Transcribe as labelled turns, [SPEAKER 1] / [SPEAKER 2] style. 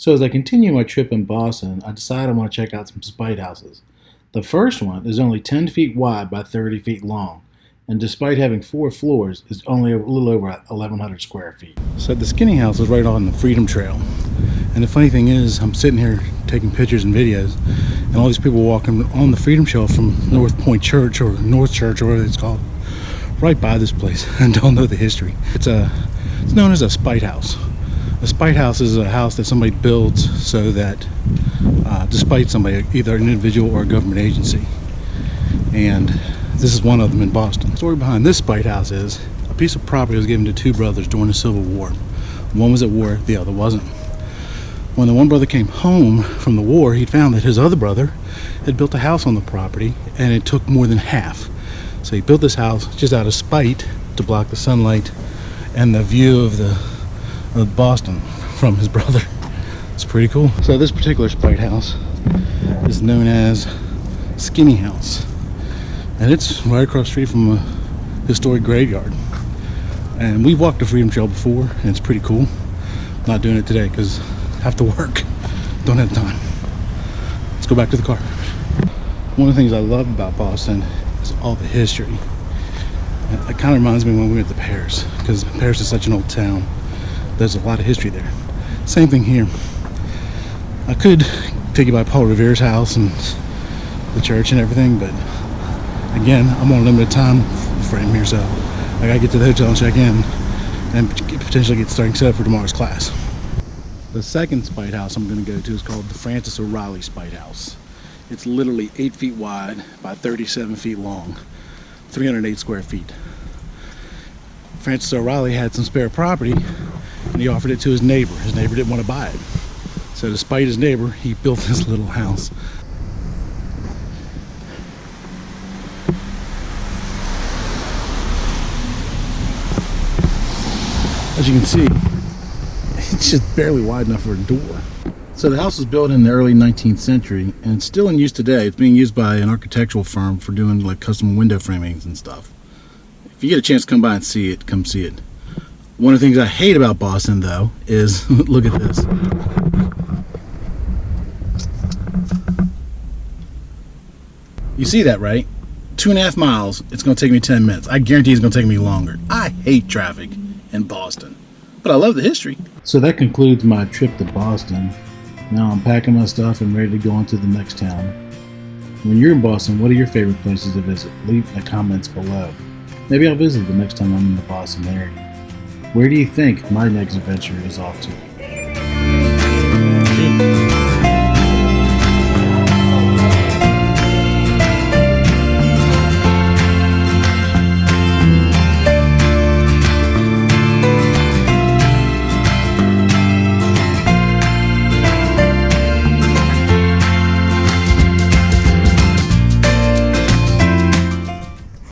[SPEAKER 1] So as I continue my trip in Boston, I decide I want to check out some spite houses. The first one is only 10 feet wide by 30 feet long, and despite having 4 floors, is only a little over 1,100 square feet. So the skinny house is right on the Freedom Trail. And the funny thing is, I'm sitting here taking pictures and videos, and all these people walking on the Freedom Trail from North Point Church, or North Church, or whatever it's called, right by this place, and don't know the history. It's known as a spite house. A spite house is a house that somebody builds so that despite somebody, either an individual or a government agency. And this is one of them in Boston. The story behind this spite house is a piece of property was given to 2 brothers during the Civil War. One was at war, the other wasn't. When the one brother came home from the war, he found that his other brother had built a house on the property, and it took more than half. So he built this house just out of spite to block the sunlight and the view of Boston from his brother. It's pretty cool. So this particular spite house is known as Skinny House, and it's right across the street from a historic graveyard. And we've walked the Freedom Trail before, and it's pretty cool. Not doing it today because I have to work. Don't have time. Let's go back to the car. One of the things I love about Boston is all the history. It kind of reminds me when we went to Paris, because Paris is such an old town. There's a lot of history there. Same thing here. I could take you by Paul Revere's house and the church and everything, but again, I'm on a limited time frame here, so I gotta get to the hotel and check in and potentially get starting set up for tomorrow's class. The second spite house I'm going to go to is called the Francis O'Reilly Spite House. It's literally 8 feet wide by 37 feet long, 308 square feet. Francis O'Reilly had some spare property, and he offered it to his neighbor. His neighbor didn't want to buy it. So to spite his neighbor, he built this little house. As you can see, it's just barely wide enough for a door. So the house was built in the early 19th century, and it's still in use today. It's being used by an architectural firm for doing like custom window framings and stuff. If you get a chance to come by and see it, come see it. One of the things I hate about Boston, though, is look at this. You see that, right? 2.5 miles. It's going to take me 10 minutes. I guarantee it's going to take me longer. I hate traffic in Boston, but I love the history. So that concludes my trip to Boston. Now I'm packing my stuff and ready to go on to the next town. When you're in Boston, what are your favorite places to visit? Leave in the comments below. Maybe I'll visit the next time I'm in the Boston area. Where do you think my next adventure is off to?